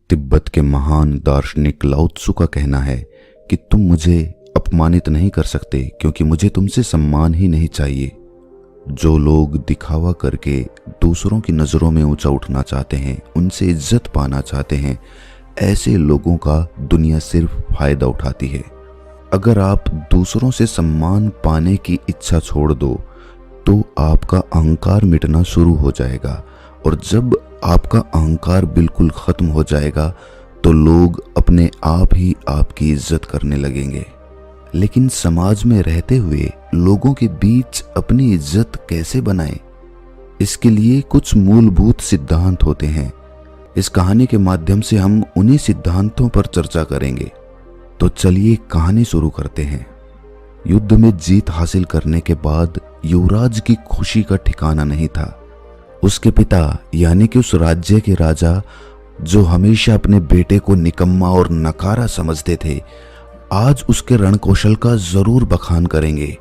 तिब्बत के महान दार्शनिक लाओ त्सु का कहना है कि तुम मुझे अपमानित नहीं कर सकते क्योंकि मुझे तुमसे सम्मान ही नहीं चाहिए। जो लोग दिखावा करके दूसरों की नज़रों में ऊंचा उठना चाहते हैं, उनसे इज्जत पाना चाहते हैं, ऐसे लोगों का दुनिया सिर्फ फायदा उठाती है। अगर आप दूसरों से सम्मान पाने की इच्छा छोड़ दो तो आपका अहंकार मिटना शुरू हो जाएगा, और जब आपका अहंकार बिल्कुल खत्म हो जाएगा तो लोग अपने आप ही आपकी इज्जत करने लगेंगे। लेकिन समाज में रहते हुए लोगों के बीच अपनी इज्जत कैसे बनाएं? इसके लिए कुछ मूलभूत सिद्धांत होते हैं। इस कहानी के माध्यम से हम उन्हीं सिद्धांतों पर चर्चा करेंगे। तो चलिए कहानी शुरू करते हैं। युद्ध में जीत हासिल करने के बाद युवराज की खुशी का ठिकाना नहीं था। उसके पिता यानी कि उस राज्य के राजा, जो हमेशा अपने बेटे को निकम्मा और नकारा समझते थे, आज उसके रणकौशल का जरूर बखान करेंगे।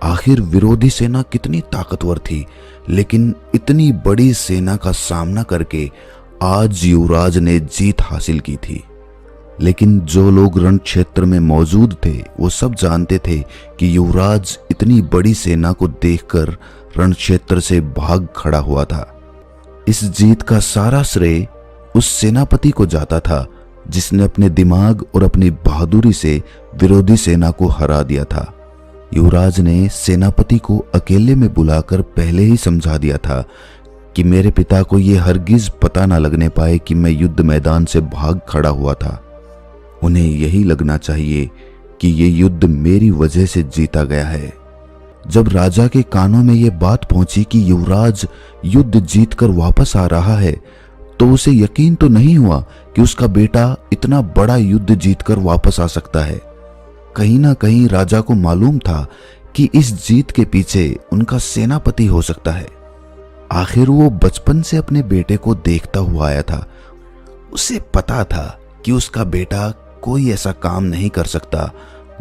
आखिर विरोधी सेना कितनी ताकतवर थी, लेकिन इतनी बड़ी सेना का सामना करके आज युवराज ने जीत हासिल की थी। लेकिन जो लोग रण क्षेत्र में मौजूद थे वो सब जानते थे कि युवराज इतनी बड़ी सेना को देखकर रण क्षेत्र से भाग खड़ा हुआ था। इस जीत का सारा श्रेय उस सेनापति को जाता था जिसने अपने दिमाग और अपनी बहादुरी से विरोधी सेना को हरा दिया था। युवराज ने सेनापति को अकेले में बुलाकर पहले ही समझा दिया था कि मेरे पिता को यह हरगिज पता ना लगने पाए कि मैं युद्ध मैदान से भाग खड़ा हुआ था। उन्हें यही लगना चाहिए कि ये युद्ध मेरी वजह से जीता गया है। जब राजा के कानों में यह बात पहुंची कि युवराज युद्ध जीतकर वापस आ रहा है, तो उसे यकीन तो नहीं हुआ कि उसका बेटा इतना बड़ा युद्ध जीतकर वापस आ सकता है। कहीं ना कहीं राजा को मालूम था कि इस जीत के पीछे उनका सेनापति हो सकता है। आखिर वो बचपन से अपने बेटे को देखता हुआ आया था। उसे पता था कि उसका बेटा कोई ऐसा काम नहीं कर सकता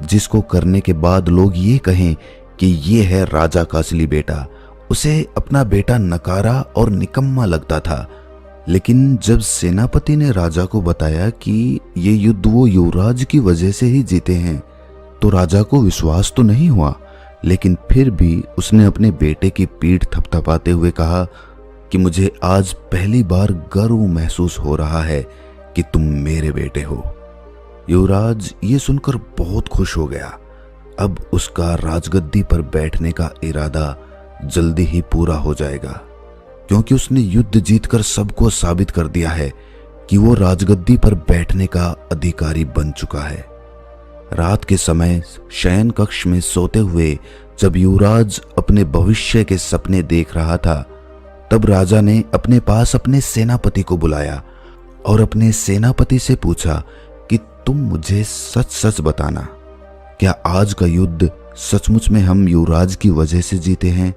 जिसको करने के बाद लोग ये कहें कि ये है राजा का असली बेटा। उसे अपना बेटा नकारा और निकम्मा लगता था। लेकिन जब सेनापति ने राजा को बताया कि ये युद्ध वो युवराज की वजह से ही जीते हैं, तो राजा को विश्वास तो नहीं हुआ, लेकिन फिर भी उसने अपने बेटे की पीठ थपथपाते हुए कहा कि मुझे आज पहली बार गर्व महसूस हो रहा है कि तुम मेरे बेटे हो। युवराज ये सुनकर बहुत खुश हो गया। अब उसका राजगद्दी पर बैठने का इरादा जल्दी ही पूरा हो जाएगा, क्योंकि उसने युद्ध जीतकर सबको साबित कर दिया है कि वो राजगद्दी पर बैठने का अधिकारी बन चुका है। रात के समय शयन कक्ष में सोते हुए जब युवराज अपने भविष्य के सपने देख रहा था, तब राजा ने अपने पास अपने सेनापति को बुलाया और अपने सेनापति से पूछा कि तुम मुझे सच सच बताना, क्या आज का युद्ध सचमुच में हम युवराज की वजह से जीते हैं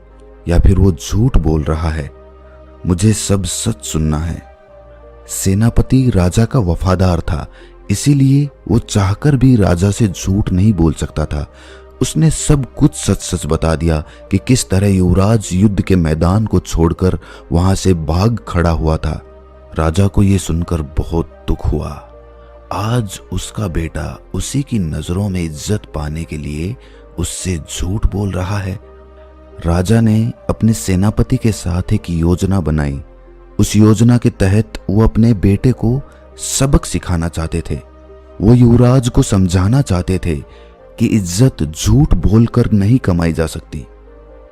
या फिर वो झूठ बोल रहा है? मुझे सब सच सुनना है। सेनापति राजा का वफादार था, इसीलिए वो चाहकर भी राजा से झूठ नहीं बोल सकता था। उसने सब कुछ सच सच बता दिया कि किस तरह युवराज युद्ध के मैदान को छोड़कर वहां से भाग खड़ा हुआ था। राजा को यह सुनकर बहुत दुख हुआ। आज उसका बेटा उसी की नजरों में इज्जत पाने के लिए उससे झूठ बोल रहा है। राजा ने अपने सेनापति के साथ एक योजना बनाई। उस योजना के तहत वो अपने बेटे को सबक सिखाना चाहते थे। वो युवराज को समझाना चाहते थे कि इज्जत झूठ बोलकर नहीं कमाई जा सकती।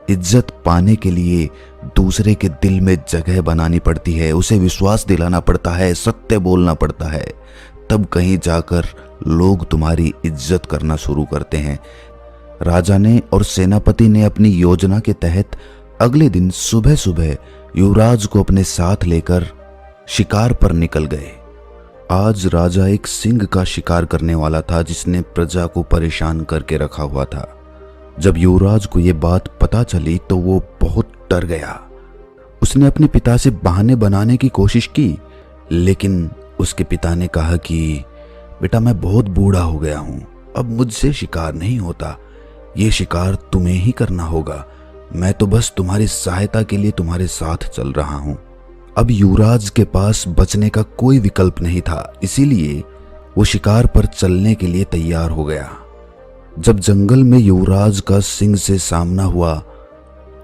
इज्जत पाने के लिए दूसरे के दिल में जगह बनानी पड़ती है, उसे विश्वास दिलाना पड़ता है, सत्य बोलना पड़ता है, तब कहीं जाकर लोग तुम्हारी इज्जत करना शुरू करते हैं। राजा ने और सेनापति ने अपनी योजना के तहत अगले दिन सुबह सुबह युवराज को अपने साथ लेकर शिकार पर निकल गए। आज राजा एक सिंह का शिकार करने वाला था जिसने प्रजा को परेशान करके रखा हुआ था। जब युवराज को यह बात पता चली तो वो बहुत डर गया। उसने अपने पिता से बहाने बनाने की कोशिश की, लेकिन उसके पिता ने कहा कि बेटा, मैं बहुत बूढ़ा हो गया हूं, अब मुझसे शिकार नहीं होता, ये शिकार तुम्हें ही करना होगा। मैं तो बस तुम्हारी सहायता के लिए तुम्हारे साथ चल रहा हूं। अब युवराज के पास बचने का कोई विकल्प नहीं था, इसीलिए वो शिकार पर चलने के लिए तैयार हो गया। जब जंगल में युवराज का सिंह से सामना हुआ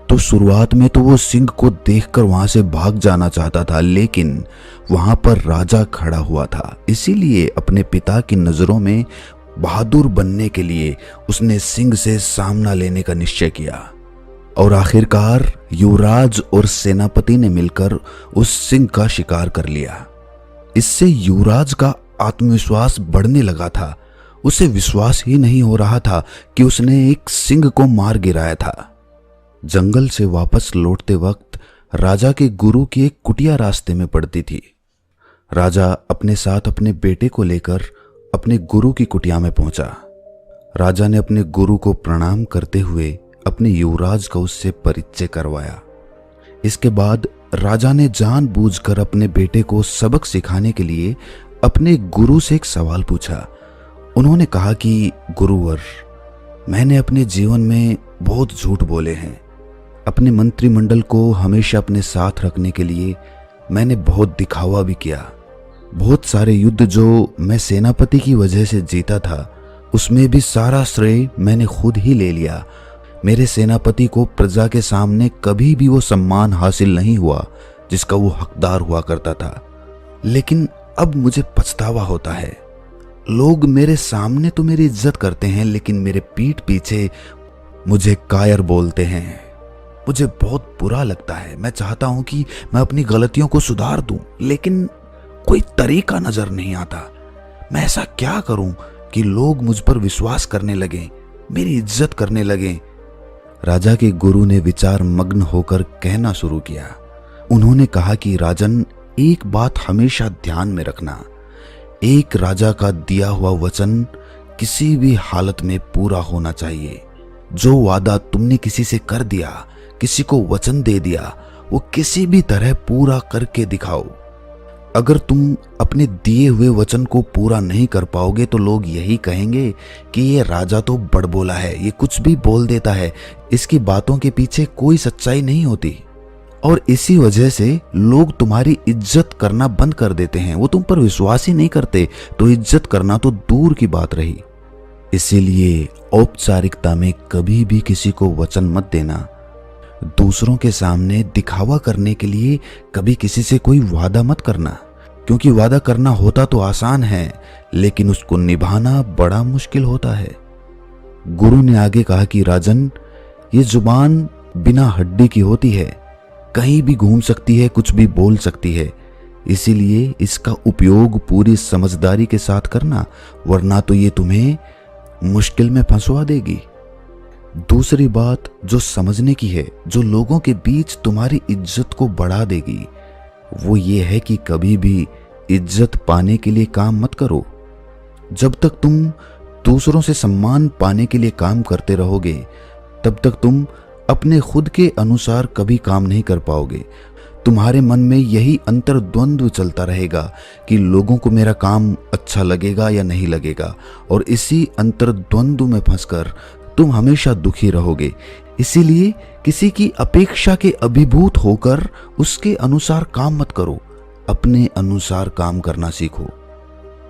तो शुरुआत में तो वो सिंह को देखकर वहां से भाग जाना चाहता था, लेकिन वहां पर राजा खड़ा हुआ था, इसीलिए अपने पिता की नजरों में बहादुर बनने के लिए उसने सिंह से सामना लेने का निश्चय किया। और आखिरकार युवराज और सेनापति ने मिलकर उस सिंह का शिकार कर लिया। इससे युवराज का आत्मविश्वास बढ़ने लगा था। उसे विश्वास ही नहीं हो रहा था कि उसने एक सिंह को मार गिराया था। जंगल से वापस लौटते वक्त राजा के गुरु की एक कुटिया रास्ते में पड़ती थी। राजा अपने साथ अपने बेटे को लेकर अपने गुरु की कुटिया में पहुंचा। राजा ने अपने गुरु को प्रणाम करते हुए अपने युवराज का उससे परिचय करवाया। इसके बाद राजा ने जानबूझकर अपने बेटे को सबक सिखाने के लिए अपने गुरु से एक सवाल पूछा। उन्होंने कहा कि गुरुवर, मैंने अपने जीवन में बहुत झूठ बोले हैं। अपने मंत्रिमंडल को हमेशा अपने साथ रखने के लिए मैंने बहुत दिखावा भी किया। बहुत सारे युद्ध जो मैं सेनापति की वजह से जीता था, उसमें भी सारा श्रेय मैंने खुद ही ले लिया। मेरे सेनापति को प्रजा के सामने कभी भी वो सम्मान हासिल नहीं हुआ जिसका वो हकदार हुआ करता था। लेकिन अब मुझे पछतावा होता है। लोग मेरे सामने तो मेरी इज्जत करते हैं, लेकिन मेरे पीठ पीछे मुझे कायर बोलते हैं। मुझे बहुत बुरा लगता है। मैं चाहता हूं कि मैं अपनी गलतियों को सुधार दूं, लेकिन कोई तरीका नजर नहीं आता। मैं ऐसा क्या करूं कि लोग मुझ पर विश्वास करने लगें, मेरी इज्जत करने लगें। राजा के गुरु ने विचार मग्न होकर कहना शुरू किया। उन्होंने कहा कि राजन, एक बात हमेशा ध्यान में रखना। एक राजा का दिया हुआ वचन किसी भी हालत में पूरा होना चाहिए। जो वादा तुमने किसी से कर दिया, किसी को वचन दे दिया, वो किसी भी तरह पूरा करके दिखाओ। अगर तुम अपने दिए हुए वचन को पूरा नहीं कर पाओगे तो लोग यही कहेंगे कि ये राजा तो बड़बोला है, ये कुछ भी बोल देता है, इसकी बातों के पीछे कोई सच्चाई नहीं होती। और इसी वजह से लोग तुम्हारी इज्जत करना बंद कर देते हैं। वो तुम पर विश्वास ही नहीं करते, तो इज्जत करना तो दूर की बात रही। इसीलिए औपचारिकता में कभी भी किसी को वचन मत देना। दूसरों के सामने दिखावा करने के लिए कभी किसी से कोई वादा मत करना, क्योंकि वादा करना होता तो आसान है, लेकिन उसको निभाना बड़ा मुश्किल होता है। गुरु ने आगे कहा कि राजन, ये जुबान बिना हड्डी की होती है, कहीं भी घूम सकती है, कुछ भी बोल सकती है। इसीलिए इसका उपयोग पूरी समझदारी के साथ करना, वरना तो ये तुम्हें मुश्किल में फंसवा देगी। दूसरी बात जो समझने की है, जो लोगों के बीच तुम्हारी इज्जत को बढ़ा देगी, वो ये है कि कभी भी इज्जत पाने के लिए काम मत करो। जब तक तुम दूसरों से सम्मान पाने के लिए काम करते रहोगे, तब तक तुम अपने खुद के अनुसार कभी काम नहीं कर पाओगे। तुम्हारे मन में यही अंतर्द्वंद्व चलता रहेगा कि लोगों को मेरा काम अच्छा लगेगा या नहीं लगेगा, और इसी अंतर्द्वंद्व में फंसकर तुम हमेशा दुखी रहोगे। इसीलिए किसी की अपेक्षा के अभिभूत होकर उसके अनुसार काम मत करो, अपने अनुसार काम करना सीखो।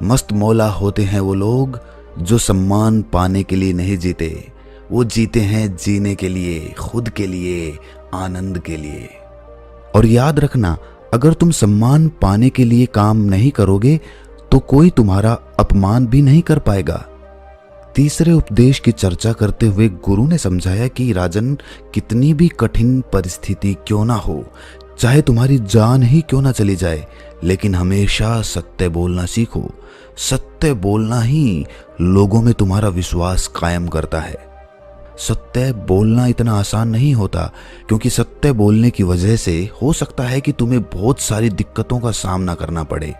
मस्त मौला होते हैं वो लोग जो सम्मान पाने के लिए नहीं जीते, वो जीते हैं जीने के लिए, खुद के लिए, आनंद के लिए। और याद रखना, अगर तुम सम्मान पाने के लिए काम नहीं करोगे तो कोई तुम्हारा अपमान भी नहीं कर पाएगा। तीसरे उपदेश की चर्चा करते हुए गुरु ने समझाया कि राजन, कितनी भी कठिन परिस्थिति क्यों ना हो, चाहे तुम्हारी जान ही क्यों ना चली जाए, लेकिन हमेशा सत्य बोलना सीखो। सत्य बोलना ही लोगों में तुम्हारा विश्वास कायम करता है। सत्य बोलना इतना आसान नहीं होता, क्योंकि सत्य बोलने की वजह से हो सकता है कि तुम्हें बहुत सारी दिक्कतों का सामना करना पड़े,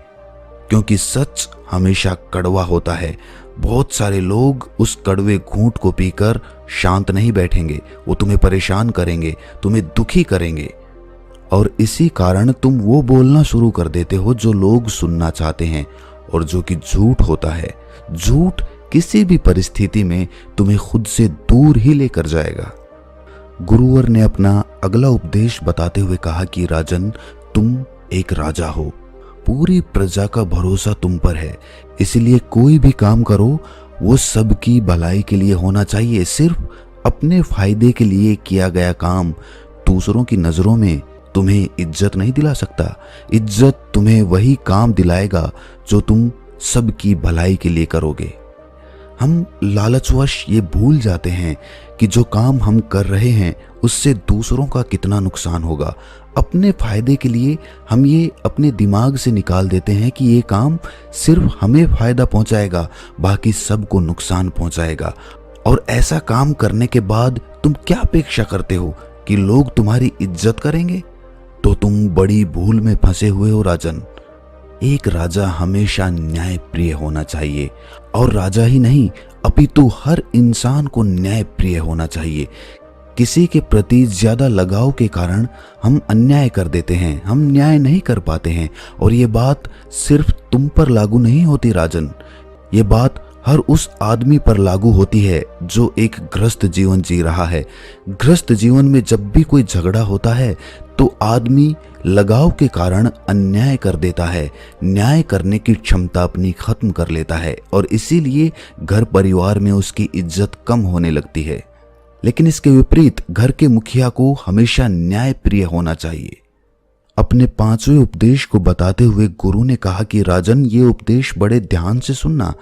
क्योंकि सच हमेशा कड़वा होता है। बहुत सारे लोग उस कड़वे घूंट को पीकर शांत नहीं बैठेंगे, वो तुम्हें परेशान करेंगे, तुम्हें दुखी करेंगे, और इसी कारण तुम वो बोलना शुरू कर देते हो जो लोग सुनना चाहते हैं, और जो कि झूठ होता है। झूठ किसी भी परिस्थिति में तुम्हें खुद से दूर ही लेकर जाएगा। गुरुवर ने अपना अगला उपदेश बताते हुए कहा कि राजन, तुम एक राजा हो। पूरी प्रजा का भरोसा तुम पर है, इसलिए कोई भी काम करो वो सबकी भलाई के लिए होना चाहिए। सिर्फ अपने फायदे के लिए किया गया काम दूसरों की नजरों में तुम्हें इज्जत नहीं दिला सकता। इज्जत तुम्हें वही काम दिलाएगा जो तुम सबकी भलाई के लिए करोगे। हम लालचवश ये भूल जाते हैं कि जो काम हम कर रहे हैं उससे दूसरों का कितना नुकसान होगा। अपने फायदे के लिए हम ये अपने दिमाग से निकाल देते हैं कि ये काम सिर्फ हमें फायदा पहुंचाएगा, बाकी सबको नुकसान पहुंचाएगा। और ऐसा काम करने के बाद तुम क्या अपेक्षा करते हो कि लोग तुम्हारी इज्जत करेंगे? तो तुम बड़ी भूल में फंसे हुए हो राजन। एक राजा हमेशा न्यायप्रिय होना चाहिए, और राजा ही नहीं अपितु हर इंसान को न्यायप्रिय होना चाहिए। किसी के प्रति ज्यादा लगाव के कारण हम अन्याय कर देते हैं, हम न्याय नहीं कर पाते हैं। और ये बात सिर्फ तुम पर लागू नहीं होती राजन, ये बात हर उस आदमी पर लागू होती है जो एक ग्रस्त जीवन जी रहा है। ग्रस्त जीवन में जब भी कोई झगड़ा होता है तो आदमी लगाव के कारण अन्याय कर देता है, न्याय करने की क्षमता अपनी खत्म कर लेता है, और इसीलिए घर परिवार में उसकी इज्जत कम होने लगती है। लेकिन इसके विपरीत घर के मुखिया को हमेशा न्यायप्रिय होना चाहिए। अपने 5वें उपदेश को बताते हुए गुरु ने कहा कि राजन, ये उपदेश बड़े ध्यान से सुनना,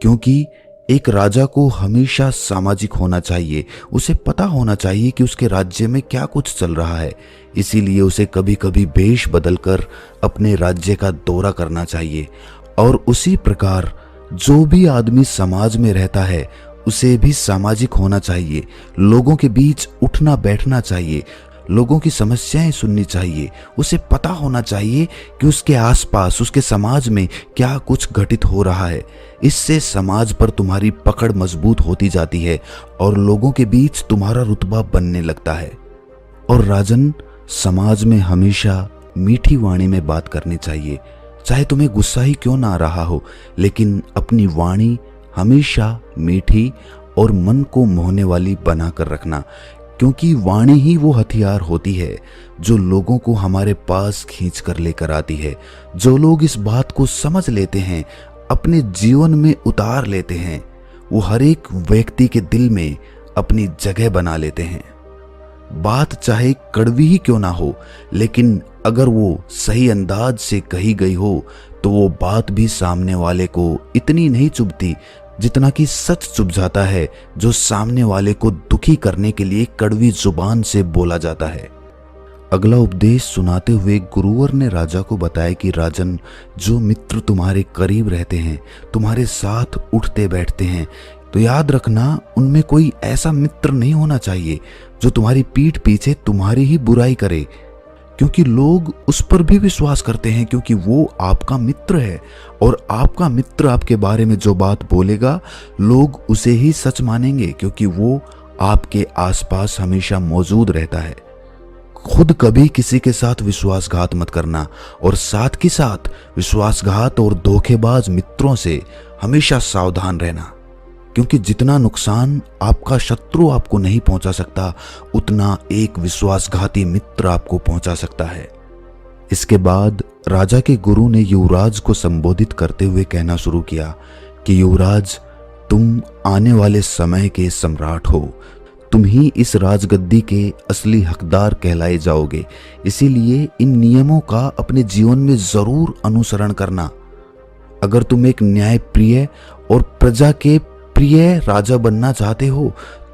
क्योंकि एक राजा को हमेशा सामाजिक होना चाहिए। उसे पता होना चाहिए कि उसके राज्य में क्या कुछ चल रहा है, इसीलिए उसे कभी कभी वेश बदलकर अपने राज्य का दौरा करना चाहिए। और उसी प्रकार जो भी आदमी समाज में रहता है उसे भी सामाजिक होना चाहिए। लोगों के बीच उठना बैठना चाहिए, लोगों की समस्याएं सुननी चाहिए। उसे पता होना चाहिए कि उसके आसपास, उसके समाज में क्या कुछ घटित हो रहा है। इससे समाज पर तुम्हारी पकड़ मजबूत होती जाती है और लोगों के बीच तुम्हारा रुतबा बनने लगता है। और राजन, समाज में हमेशा मीठी वाणी में बात करनी चाहिए, चाहे तुम्हें गुस्सा ही क्यों ना आ रहा हो, लेकिन अपनी वाणी हमेशा मीठी और मन को मोहने वाली बनाकर रखना, क्योंकि वाणी ही वो हथियार होती है जो लोगों को हमारे पास खींच कर लेकर आती है। जो लोग इस बात को समझ लेते हैं, अपने जीवन में उतार लेते हैं, वो हर एक व्यक्ति के दिल में अपनी जगह बना लेते हैं। बात चाहे कड़वी ही क्यों ना हो, लेकिन अगर वो सही अंदाज से कही गई हो तो वो बात भी सामने वाले को इतनी नहीं चुभती जितना कि सच चुभ जाता है जो सामने वाले को दुखी करने के लिए कड़वी जुबान से बोला जाता है। अगला उपदेश सुनाते हुए गुरुवर ने राजा को बताया कि राजन, जो मित्र तुम्हारे करीब रहते हैं, तुम्हारे साथ उठते बैठते हैं, तो याद रखना उनमें कोई ऐसा मित्र नहीं होना चाहिए जो तुम्हारी पीठ पीछे तुम्हारी ही बुराई करे, क्योंकि लोग उस पर भी विश्वास करते हैं, क्योंकि वो आपका मित्र है। और आपका मित्र आपके बारे में जो बात बोलेगा लोग उसे ही सच मानेंगे, क्योंकि वो आपके आसपास हमेशा मौजूद रहता है। खुद कभी किसी के साथ विश्वासघात मत करना, और साथ के साथ विश्वासघात और धोखेबाज मित्रों से हमेशा सावधान रहना, क्योंकि जितना नुकसान आपका शत्रु आपको नहीं पहुंचा सकता, उतना एक विश्वासघाती मित्र आपको पहुंचा सकता है। इसके बाद राजा के गुरु ने युवराज को संबोधित करते हुए कहना शुरू किया कि युवराज, तुम आने वाले समय के सम्राट हो, तुम ही इस राजगद्दी के असली हकदार कहलाए जाओगे। इसीलिए इन नियमों का अपने जीवन में जरूर अनुसरण करना। अगर तुम एक न्यायप्रिय और प्रजा के प्रिय राजा बनना चाहते हो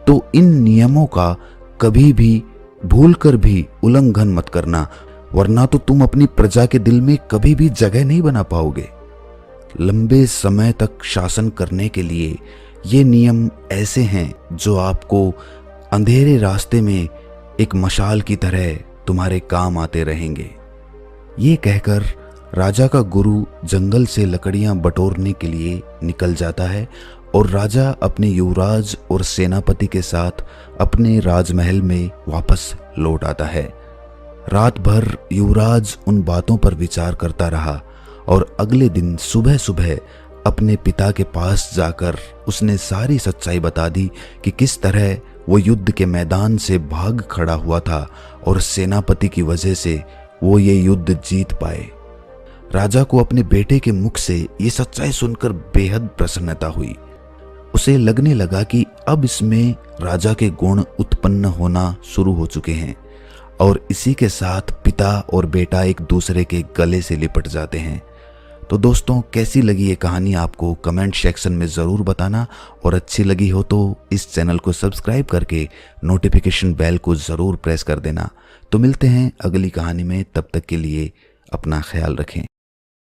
तो इन नियमों का कभी भी भूलकर भी उल्लंघन मत करना, वरना तो तुम अपनी प्रजा के दिल में कभी भी जगह नहीं बना पाओगे। लंबे समय तक शासन करने के लिए ये नियम ऐसे हैं जो आपको अंधेरे रास्ते में एक मशाल की तरह तुम्हारे काम आते रहेंगे। ये कहकर राजा का गुरु जंगल से लकड़ियां बटोरने के लिए निकल जाता है और राजा अपने युवराज और सेनापति के साथ अपने राजमहल में वापस लौट आता है। रात भर युवराज उन बातों पर विचार करता रहा और अगले दिन सुबह सुबह अपने पिता के पास जाकर उसने सारी सच्चाई बता दी कि किस तरह वो युद्ध के मैदान से भाग खड़ा हुआ था और सेनापति की वजह से वो ये युद्ध जीत पाए। राजा को अपने बेटे के मुख से ये सच्चाई सुनकर बेहद प्रसन्नता हुई। उसे लगने लगा कि अब इसमें राजा के गुण उत्पन्न होना शुरू हो चुके हैं और इसी के साथ पिता और बेटा एक दूसरे के गले से लिपट जाते हैं। तो दोस्तों, कैसी लगी ये कहानी आपको कमेंट सेक्शन में ज़रूर बताना, और अच्छी लगी हो तो इस चैनल को सब्सक्राइब करके नोटिफिकेशन बेल को ज़रूर प्रेस कर देना। तो मिलते हैं अगली कहानी में, तब तक के लिए अपना ख्याल रखें।